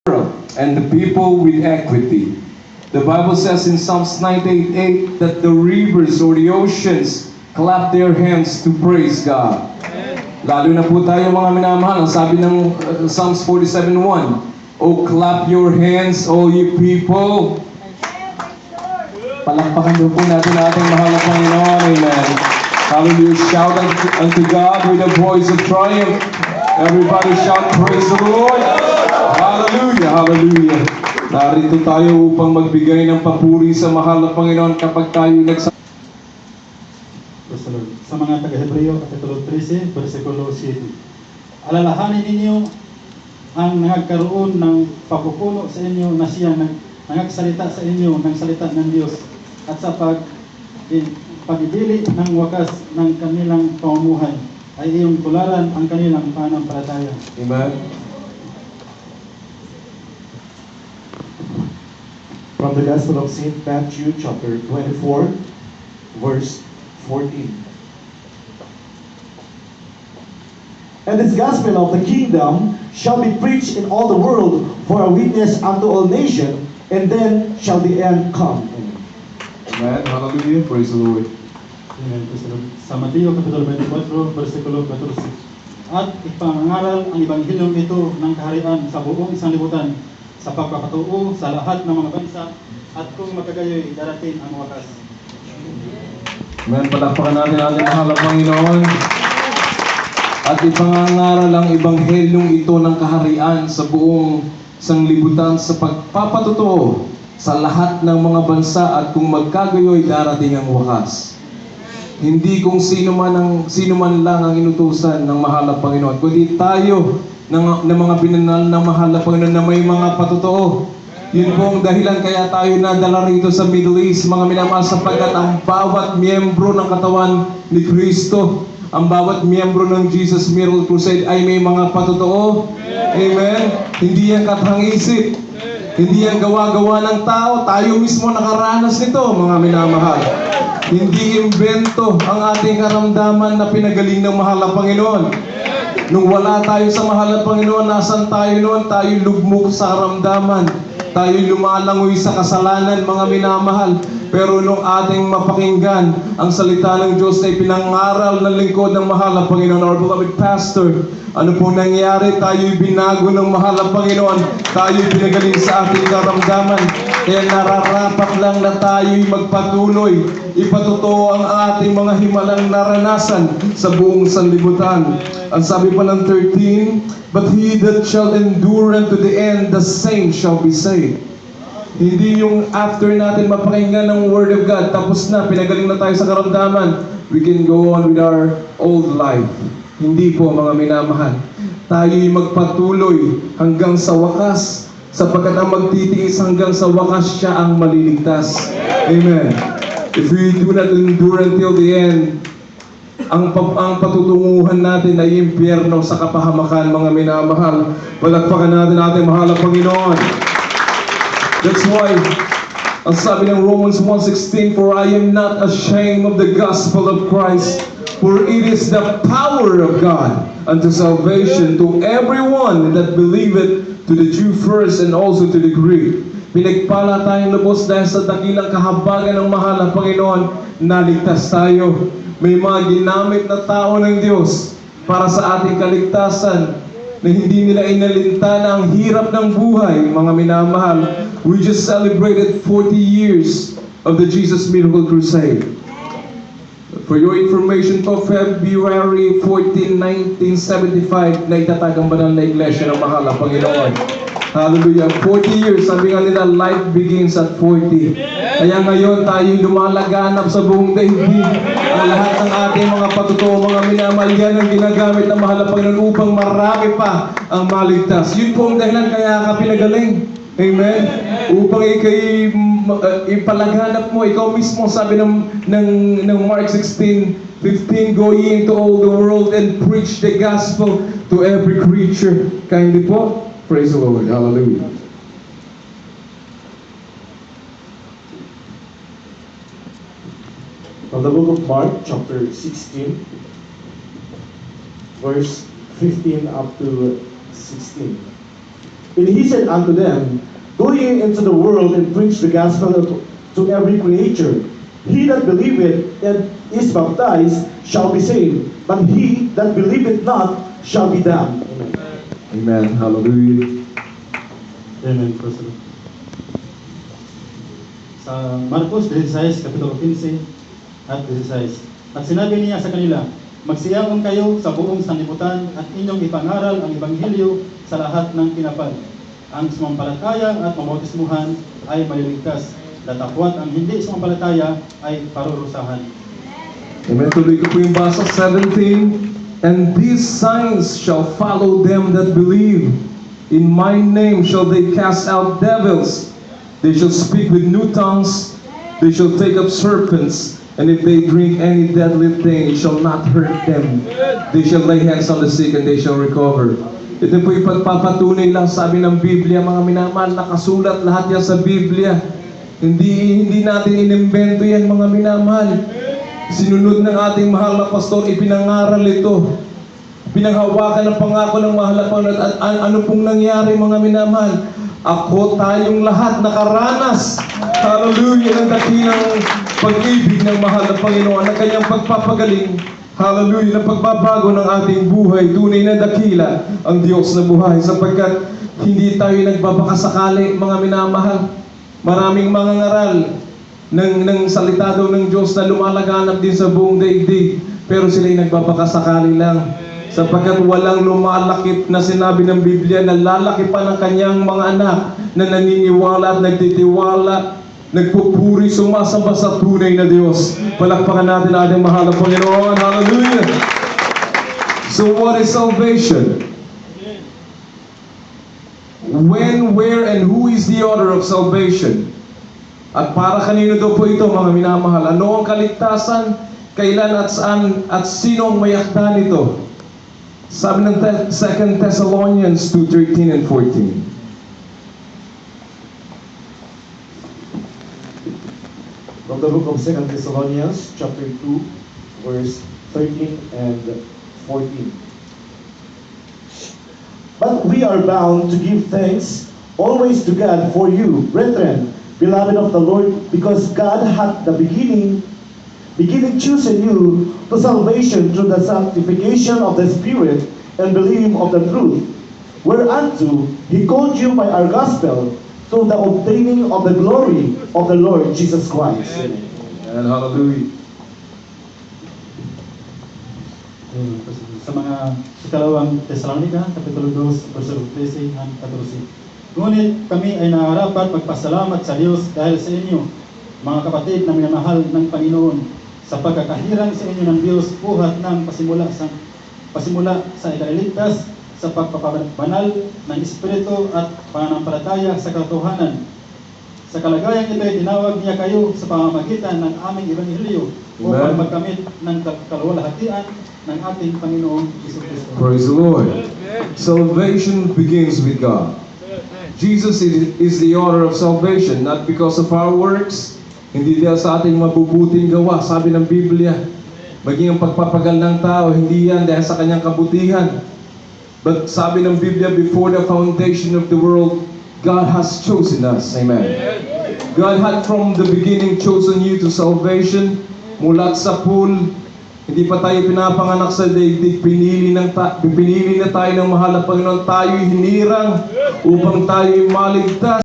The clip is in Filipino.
and the people with equity. The Bible says in Psalms 98:8 that the rivers or the oceans clap their hands to praise God. Lalo na po tayo mga minamahal, ang sabi ng Psalms 47:1, "Oh, clap your hands, all you people." Palakpakan po natin ating mahal na Panginoon. Amen. Hallelujah. Shout unto God with a voice of triumph. Everybody shout, praise the Lord. Hallelujah. Hallelujah. Narito tayo upang magbigay ng papuri sa mahal na Panginoon kapag tayo sa mga taga-Hebreo, Kapitulo 13, versikulo 7. Alalahanin ninyo ang nagkaroon ng pagpupuno sa inyo na siya nagsalita sa inyo ng salita ng Diyos at sa pagdili ng wakas ng kanilang pamumuhay ay iyong tularan ang kanilang pananampalataya. Amen. From the Gospel of St. Matthew, chapter 24, verse 14. And this gospel of the kingdom shall be preached in all the world for a witness unto all nations, and then shall the end come. Amen. Hallelujah. Praise the Lord. Amen. Sa Mateo, Kapitulo 24, versikulo 14. At ipangaral ang Ebanghelyo ito ng kaharian sa buong sanlibutan sa pagpapatuo sa lahat ng mga bansa at kung magkagayoy darating ang wakas. Amen. Palakpakan natin ang mahal na Panginoon. At ipangangaral ang Ebanghelyong ito ng kaharian sa buong sanglibutan sa pagpapatutuo sa lahat ng mga bansa at kung magkagayoy darating ang wakas. Hindi kung sino man lang ang inutusan ng mahal na Panginoon, kundi tayo ng mga binanal ng mahal na Panginoon na may mga patutuo. Yun po ang dahilan kaya tayo nadala rito sa Middle East, mga minamahal, sapagkat ang bawat miyembro ng katawan ni Kristo, ang bawat miyembro ng Jesus Miracle Crusade ay may mga patutuo. Amen. Hindi yan kathang-isip. Hindi yan gawa-gawa ng tao. Tayo mismo nakaranas nito, mga minamahal. Hindi imbento ang ating karamdaman na pinagaling ng mahal na Panginoon. Nung wala tayo sa mahal na Panginoon, nasan tayo noon? Tayo lugmok sa karamdaman. Tayo lumalangoy sa kasalanan, mga minamahal. Pero nung ating mapakinggan ang salita ng Diyos na ipinangaral ng lingkod ng mahal na Panginoon, our beloved pastor, ano po nangyari? Tayo'y binago ng mahal na Panginoon. Tayo'y pinagaling sa ating karamdaman. Kaya nararapat lang na tayo'y magpatuloy, ipatutuo ang ating mga himalang naranasan sa buong sanlibutan. Ang sabi pa ng 13, "But he that shall endure unto the end, the same shall be saved." Hindi yung after natin mapakinggan ng Word of God, tapos na, pinagaling na tayo sa karamdaman, we can go on with our old life. Hindi po, mga minamahal. Tayo'y magpatuloy hanggang sa wakas, sapagkat ang magtitiis hanggang sa wakas, siya ang maliligtas. Amen. If we do not endure until the end, ang patutunguhan natin ay impyerno sa kapahamakan, mga minamahal. Palakpakan natin ating mahal na Panginoon. That's why, ang sabi ng Romans 1:16, "For I am not ashamed of the gospel of Christ, for it is the power of God unto salvation to everyone that believeth, to the Jew first and also to the Greek." Pinagpala tayong lubos dahil sa dakilang kahabagan ng mahal na Panginoon, naligtas tayo. May mga ginamit na tao ng Diyos para sa ating kaligtasan na hindi nila inalintana ang hirap ng buhay, mga minamahal. We just celebrated 40 years of the Jesus Miracle Crusade. For your information po, February 14, 1975, na itatag ang banal na iglesia ng mahal na Panginoon. Hallelujah. 40 years, sabi nga nila, life begins at 40. Kaya ngayon tayo lumalaganap sa buong daigdig. Ang lahat ng ating mga patutuo, mga minamahal, yan ang ginagamit ng mahal na Panginoon upang marami pa ang maligtas. Yun po ang dahilan kaya ka pinagaling. Amen? Upang ipalaganap mo, ikaw mismo, sabi ng Mark 16:15, "Go ye into all the world and preach the gospel to every creature." Kindly po, praise the Lord. Hallelujah. From the book of Mark, chapter 16, verse 15 up to 16. And he said unto them, Go ye into the world and preach the gospel to every creature. He that believeth and is baptized shall be saved, but he that believeth not shall be damned. Amen. Hallelujah. Amen. Praise the Lord. Sa Marcos 16, Kapitulo 15 at 16. At sinabi niya sa kanila, Magsiyaon kayo sa buong sanlibutan at inyong ipangaral ang Ebanghelyo sa lahat ng kinapal. Ang sumampalataya at mabautismuhan ay maliligtas. Datapwat ang hindi sumampalataya ay parurusahan. Amen. Tuloy ko po yung basa 17. And these signs shall follow them that believe. In my name shall they cast out devils. They shall speak with new tongues. They shall take up serpents. And if they drink any deadly thing, it shall not hurt them. They shall lay hands on the sick and they shall recover. Ito po yung pagpapatunay lang sabi ng Biblia, mga minamahal, nakasulat lahat yan sa Biblia. Hindi natin inimbento yan, mga minamahal. Sinunod ng ating mahal na pastor, ipinangaral ito. Pinanghawakan ng pangako ng mahal na Panginoon. At ano pong nangyari, mga minamahal? Ako, tayong lahat nakaranas. Hallelujah, ng dakilang pag-ibig ng mahal na Panginoon, ng kanyang pagpapagaling. Hallelujah, ng pagbabago ng ating buhay. Tunay na dakila ang Diyos na buhay. Sapagkat hindi tayo nagbabakasakali, mga minamahal. Maraming mga ngaral ng salita daw ng Diyos na lumalaganap din sa buong daigdig. Pero sila'y nagbabakasakali lang. Sapagkat walang lumalakip na sinabi ng Biblia na lalaki pa ng kanyang mga anak na naniniwala at nagtitiwala, nagpupuri, sumasamba sa tunay na Diyos. Palakpakan natin ang ating mahal na Panginoon. Hallelujah! So what is salvation? When, where, and who is the author of salvation? At para kanino daw po ito, mga minamahal? Ano ang kaligtasan? Kailan at saan? At sino ang may akda nito? Sabi ng 2 Thessalonians 2:13 and 14. From the book of 2 Thessalonians, chapter 2, verse 13 and 14. But we are bound to give thanks always to God for you, brethren, beloved of the Lord, because God hath the beginning chosen you to salvation through the sanctification of the Spirit and believing of the truth, whereunto He called you by our gospel, to the obtaining of the glory of the Lord Jesus Christ. And hallelujah. Sa mga ikalawang Tesalonica, Kapitulo 2, Versículo 13 and 14. Ngunit kami ay nararapat magpasalamat sa Diyos dahil sa inyo, mga kapatid na minamahal ng Panginoon, sa pagkakahirang sa inyo ng Diyos buhat ng pasimula sa ikaliligtas, sa pagpapabanal ng Espiritu at pananampalataya sa katotohanan. Sa kalagayang ito ay tinawag niya kayo sa pamamagitan ng aming Ebanghelyo upang magkamit ng kaluwalhatian ng ating Panginoong Jesucristo. Praise the Lord. Salvation begins with God. Jesus is the author of salvation, not because of our works, hindi dahil sa ating mabubuting gawa. Sabi ng Biblia, maging ang pagpapagal ng tao, hindi yan dahil sa kanyang kabutihan. But sabi ng Biblia, before the foundation of the world, God has chosen us. Amen. God had from the beginning chosen you to salvation. Mula sa pool, hindi pa tayo pinapanganak sa daigdig, pinili na tayo ng mahal na Panginoon. Tayo'y hinirang upang tayo'y maligtas.